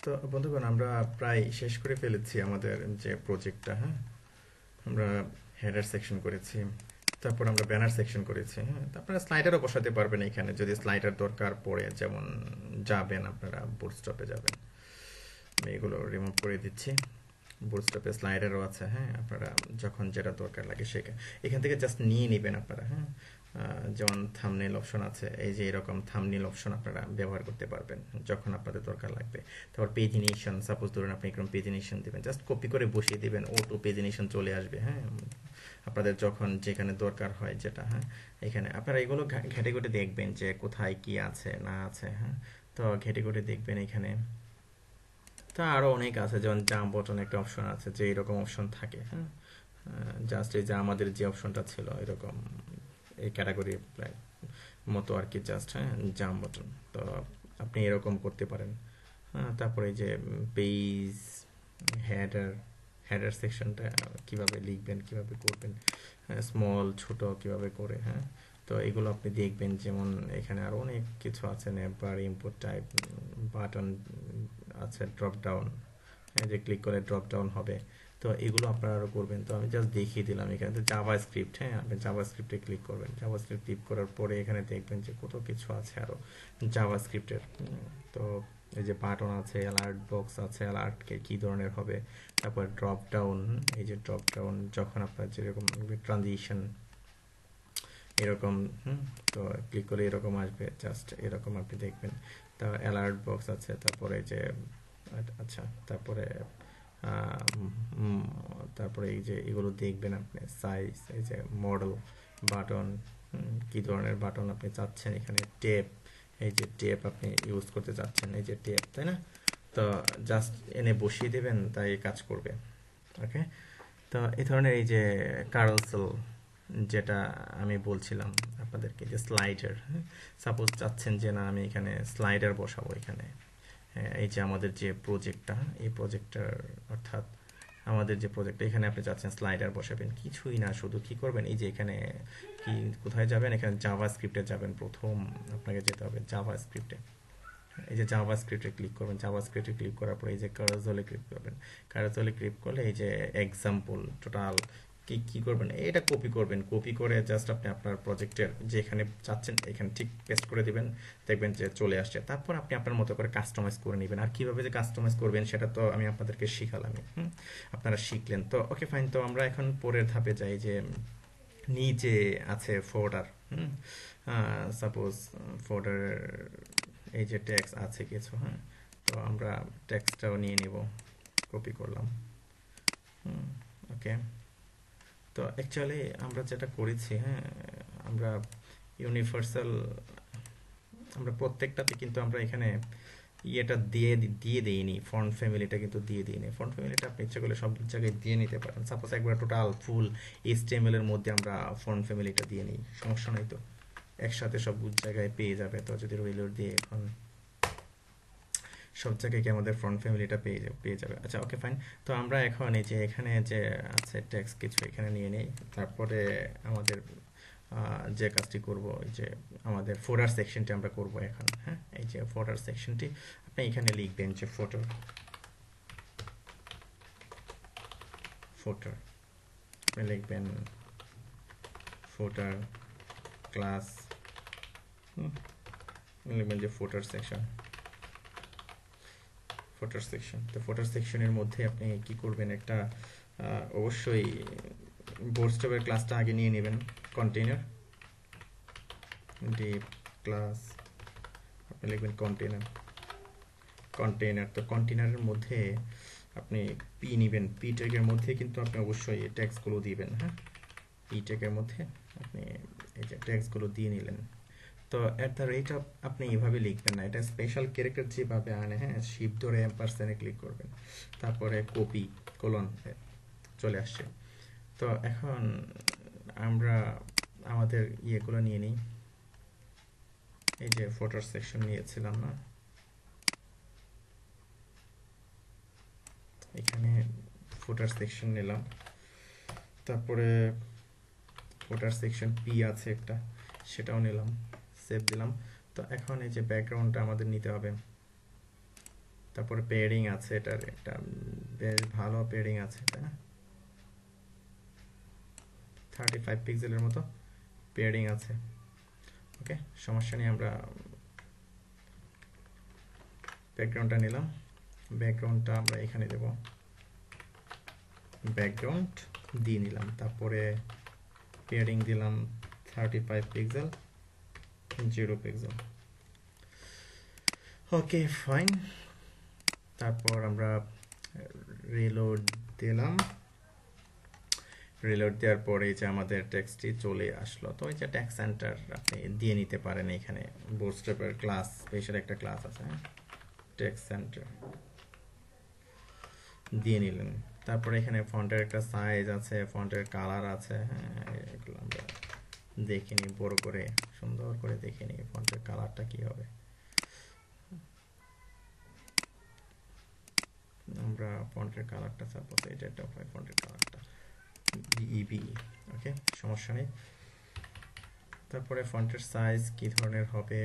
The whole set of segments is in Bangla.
তো বন্ধুগণ, আমরা প্রায় শেষ করে ফেলেছি আমাদের যে প্রজেক্টটা। হ্যাঁ, আমরা হেডার সেকশন করেছি, তারপর আমরা ব্যানার সেকশন করেছি। হ্যাঁ, তো আপনারা স্লাইডারও বসাতে পারবেন এখানে যদি স্লাইডার দরকার পড়ে, যেমন যাবেন আপনারা বুটস্ট্র্যাপে যাবেন। আমি এগুলো রিমুভ করে দিচ্ছি। বুটস্ট্র্যাপে স্লাইডারও আছে। হ্যাঁ, আপনারা যখন যেটা দরকার লাগে এখান থেকে জাস্ট নিয়ে নেবেন আপনারা। হ্যাঁ, যেমন থাম্বনেল অপশন আছে, এই যে এরকম থাম্বনেল অপশন আপনারা ব্যবহার করতে পারবেন যখন আপনাদের দরকার লাগবে। তারপর পেজিনেশন, সাপোজ ধরুন আপনি এরকম পেজিনেশন দিবেন, জাস্ট কপি করে বসিয়ে দিবেন, অটো পেজিনেশন চলে আসবে। হ্যাঁ, আপনাদের যখন যেখানে দরকার হয় যেটা। হ্যাঁ, এখানে আপনারা এগুলো ঘেটে ঘুটে দেখবেন যে কোথায় কি আছে না আছে। হ্যাঁ, তো ঘেটে ঘুটে দেখবেন এখানে। তা আরো অনেক আছে, যেমন জাম বটন একটা অপশন আছে, যে এরকম অপশন থাকে। হ্যাঁ, জাস্ট এই যে আমাদের যে অপশনটা ছিল এরকম এই ক্যাটাগরি মতো আর কি, জাস্ট। হ্যাঁ, জাম বটন। তো আপনি এরকম করতে পারেন। হ্যাঁ, তারপরে এই যে পেজ হেডার, হেডার সেকশনটা কিভাবে লিখবেন, কিভাবে করবেন, স্মল ছোট কিভাবে করে। হ্যাঁ, তো এগুলো আপনি দেখবেন। যেমন এখানে আরো অনেক কিছু আছে, নেবার ইম্পোর্ট টাইপ বাটন আছে, ড্রপ ডাউন, যে ক্লিক করে ড্রপ ডাউন হবে। তো এগুলো আপনারা আরো করবেন। তো আমি জাস্ট দেখিয়ে দিলাম এখানে তো জাভা স্ক্রিপ্ট। হ্যাঁ, আপনি জাভা স্ক্রিপ্টে ক্লিক করবেন। জাভা স্ক্রিপ্ট ক্লিক করার পরে এখানে দেখবেন যে কত কিছু আছে আরো জাভা স্ক্রিপ্টের। তো এই যে বাটন আছে, অ্যালার্ট বক্স আছে, অ্যালার্ট কি ধরনের হবে, তারপর ড্রপ ডাউন, এই যে ড্রপ ডাউন যখন আপনার যেরকম ট্রানজিশন এরকম। তো ক্লিক করে এরকম আসবে, জাস্ট এরকম আপনি দেখবেন। তারপর অ্যালার্ট বক্স আছে, তারপরে যে আচ্ছা, তারপরে তারপরে এই যে এগুলো দেখবেন আপনি, সাইজ, এই যে মডেল বাটন, কি ধরনের বাটন আপনি চাচ্ছেন, এখানে টেপ, এই যে টেপ আপনি ইউজ করতে চাচ্ছেন, এই যে টেপ, তাই না? তো জাস্ট এনে বসিয়ে দেবেন, তাই কাজ করবে। ওকে, তো এই ধরনের এই যে কারলসেল, যেটা আমি বলছিলাম আপনাদেরকে, যে স্লাইডার। সাপোজ চাচ্ছেন যে না আমি এখানে স্লাইডার বসাবো এখানে। হ্যাঁ, এই যে আমাদের যে প্রজেক্টটা, এই প্রজেক্টটার অর্থাৎ আমাদের যে প্রজেক্ট, এখানে আপনি চাচ্ছেন স্লাইডার বসাবেন, কিছুই না, শুধু কি করবেন, এই যে এখানে কি কোথায় যাবেন, এখানে জাভা স্ক্রিপ্টে যাবেন। প্রথম আপনাকে যেতে হবে জাভা স্ক্রিপ্টে। এই যে জাভা স্ক্রিপ্টে ক্লিক করবেন, জাভা স্ক্রিপ্টে ক্লিক করার পরে এই যে কার্সলে ক্লিক করবেন। কার্সলে ক্লিক করলে এই যে এক্সাম্পল টোটাল কি কি করবেন, এটা কপি করবেন। কপি করে জাস্ট আপনি আপনার প্রজেক্টের যেখানে চাচ্ছেন এখানে ঠিক পেস্ট করে দিবেন, দেখবেন যে চলে আসছে। তারপর আপনি আপনার মতো করে কাস্টমাইজ করে নেবেন। আর কিভাবে যে কাস্টমাইজ করবেন সেটা তো আমি আপনাদেরকে শিখালামই। আপনারা শিখলেন তো। ওকে, ফাইন। তো আমরা এখন পরের ধাপে যাই, যে নিচে আছে ফোল্ডার। সাপোজ ফোল্ডার, এই যে ট্যাক্স আছে কিছু। হ্যাঁ, তো আমরা ট্যাক্সটাও নিয়ে নিব, কপি করলাম। ওকে, তো অ্যাকচুয়ালি আমরা যেটা করেছি, হ্যাঁ, আমরা ইউনিভার্সাল, আমরা প্রত্যেকটাতে কিন্তু আমরা এখানে ইয়েটা দিয়ে দিইনি, ফন্ট ফ্যামিলিটা কিন্তু দিয়ে দিইনি। ফন্ট ফ্যামিলিটা আপনি ইচ্ছা করলে সব জায়গায় দিয়ে নিতে পারেন। সাপোজ একবার টোটাল ফুল এইচটিএমএল এর মধ্যে আমরা ফন্ট ফ্যামিলিটা দিয়ে নিই, সমস্যা নাই তো, একসাথে সব জায়গায় পেয়ে যাবে। তো যদি রেগুলার দিয়ে এখন সব জায়গায় কি আমাদের ফ্রন্ট ফ্যামিলিটা পেয়ে যাবে। আচ্ছা, ওকে, ফাইন। তো আমরা এখন এই যে এখানে যে আছে টেক্সট কিছু এখানে নিয়ে নিই। তারপরে আমাদের যে কাজটি করব, এই যে আমাদের ফোটার সেকশনটি আমরা করব এখন। হ্যাঁ, এই যে ফোটার সেকশনটি আপনি এখানে লিখবেন যে ফোটার, ফোটার আপনি লিখবেন ফোটার ক্লাস, লিখবেন যে ফোটার সেকশন, ফোটার সেকশন। তো ফোটার সেকশনের মধ্যে আপনি কি করবেন, একটা অবশ্যই বোটস্ট্র্যাপের ক্লাসটা আগে নিয়ে নেবেন, কন্টেইনার, ডিপ ক্লাস, আপনি লিখবেন কন্টেইনার, কন্টেইনার। তো কন্টেইনারের মধ্যে আপনি পি নেবেন, পি ট্যাগের মধ্যে কিন্তু আপনি অবশ্যই এই ট্যাগসগুলো দিবেন। হ্যাঁ, পি ট্যাগের মধ্যে আপনি এই যে ট্যাগসগুলো দিয়ে নিলেন। তো অ্যাট দ্য রেট অফ আপনি এভাবে লিখবেন না, এটা স্পেশাল ক্যারেক্টার যেভাবে আনে। হ্যাঁ, শিপ ধরে এম্পারসেন্টে ক্লিক করবেন, তারপরে কপি কোলন, চলে আসছে। তো এখন আমরা আমাদের ইয়েগুলো নিয়ে নিই, এই যে ফটোর সেকশন নিয়েছিলাম না, এখানে ফোটার সেকশন নিলাম, তারপরে ফোটার সেকশন পি আছে একটা, সেটাও নিলাম, সেভ দিলাম। তো এখন এই যে ব্যাকগ্রাউন্ডটা আমাদের নিতে হবে। তো তারপরে পেয়ারিং আছে, এটার একটা বেশ ভালো পেয়ারিং আছে, তাই না? 35 পিক্সেলের মতো পেয়ারিং আছে। ওকে, সমস্যা নেই। আমরা ব্যাকগ্রাউন্ডটা নিলাম, ব্যাকগ্রাউন্ডটা আমরা এখানে দেব, ব্যাকগ্রাউন্ড দিয়ে নিলাম, তারপরে পেয়ারিং দিলাম 35 পিক্সেল, 0 পিক্সেল। Okay fine. তারপর আমরা রিলোড দিলাম, রিলোড দেওয়ার পরে যে আমাদের টেক্সটটি চলে আসলো। তো এই যে টেক্সট সেন্টার আপনি দিয়ে নিতে পারেন, এখানে বুটস্ট্র্যাপের ক্লাস, স্পেশাল একটা ক্লাস আছে, টেক্সট সেন্টার দিয়ে নিলেন। তারপরে এখানে ফন্টের একটা সাইজ আছে, ফন্টের কালার আছে, হ্যাঁ এগুলো আমরা দেখে নিই, বড় করে সুন্দর করে দেখে নিই ফন্টের কালারটা কি হবে। আমরা ফন্টের কালারটা সাপোজ এটা একটা ফন্টের কালারটা ইবি, ওকে সমস্যা নেই। তারপরে ফন্টের সাইজ কি ধরনের হবে,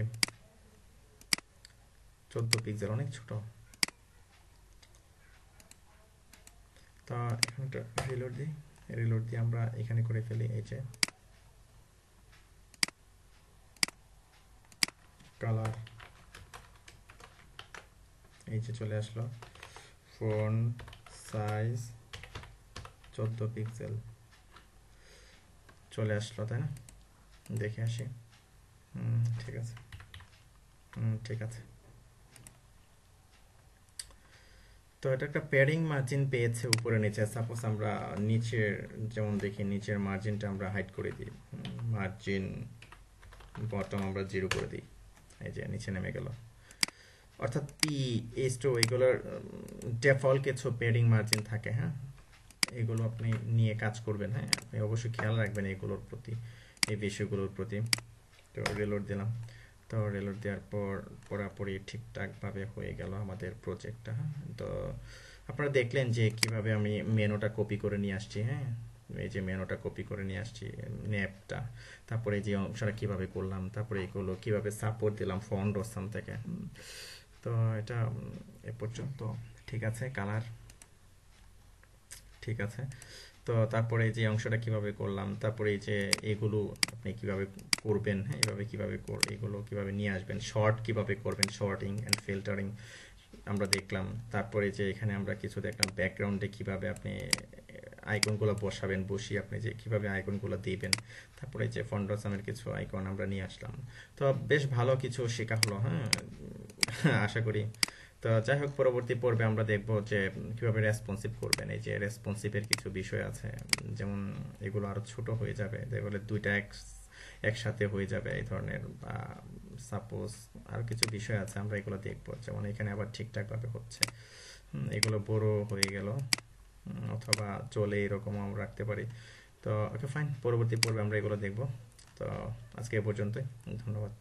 14 পিক্সেল, অনেক ছোট। তা এখানে রিলোড দিই, রিলোড দিয়ে আমরা এখানে করে ফেলি, এই যে কালার, এই যে চলে আসলো, ফন্ট সাইজ 14 পিক্সেল চলে আসলো, তাই না? দেখে আসি। ঠিক আছে, ঠিক আছে। তো এটা একটা প্যাডিং মার্জিন পেয়েছে উপরে নিচে। সাপোজ আমরা নিচের, যেমন দেখি নিচের মার্জিনটা আমরা হাইড করে দিই, মার্জিন বটম আমরা 0 করে দিই, এই যে নিচে নেমে গেল। অর্থাৎ P, এগুলোর ডিফল্ট কিছু প্যাডিং মার্জিন থাকে, হ্যাঁ এগুলো আপনি নিয়ে কাজ করবেন, হ্যাঁ আপনি অবশ্যই খেয়াল রাখবেন এগুলোর প্রতি, এই বিষয়গুলোর প্রতি। তো রিলোড দিলাম, তো রিলোড দেওয়ার পর পুরোপুরি ঠিকঠাকভাবে হয়ে গেল আমাদের প্রজেক্টটা। হ্যাঁ তো আপনারা দেখলেন যে কিভাবে আমি মেনুটা কপি করে নিয়ে আসছি, হ্যাঁ এই যে মেনুটা কপি করে নিয়ে আসছি, ন্যাপটা, তারপরে যে অংশটা কিভাবে করলাম, তারপরে এগুলো কিভাবে সাপোর্ট দিলাম ফন্ট অপশন থেকে। তো এটা এ পর্যন্ত ঠিক আছে। কালার ঠিক আছে। তো তারপরে যে অংশটা কিভাবে করলাম, তারপরে এই যে এগুলো আপনি কিভাবে করবেন, হ্যাঁ এভাবে কিভাবে এগুলো কিভাবে নিয়ে আসবেন, শর্ট কিভাবে করবেন, শর্টিং এন্ড ফিল্টারিং আমরা দেখলাম। তারপরে যে এখানে আমরা কিছু দেখলাম ব্যাকগ্রাউন্ডে কিভাবে আপনি আইকনগুলো বসাবেন, বসিয়ে আপনি যে কিভাবে আইকনগুলো দিবেন। তারপরে যে ফন্ডসামের কিছু আইকন আমরা নিয়ে আসলাম। তো বেশ ভালো কিছু শেখা হলো, হ্যাঁ আশা করি। তো যাই হোক, পরবর্তী পর্বে আমরা দেখব যে কিভাবে রেসপন্সিভ করবেন। এই যে রেসপন্সিভের কিছু বিষয় আছে, যেমন এগুলো আরো ছোট হয়ে যাবে, যেগুলো দুইটা একসাথে হয়ে যাবে এই ধরনের, বা সাপোজ আর কিছু বিষয় আছে আমরা এগুলো দেখব। যেমন এখানে আবার ঠিকঠাক ভাবে হচ্ছে, এগুলো বড় হয়ে গেল, অথবা চলে এরকম আমরা রাখতে পারি। তো ওকে ফাইন, পরবর্তী পর্বে আমরা এগুলো দেখব। তো আজকে এ পর্যন্তই, ধন্যবাদ।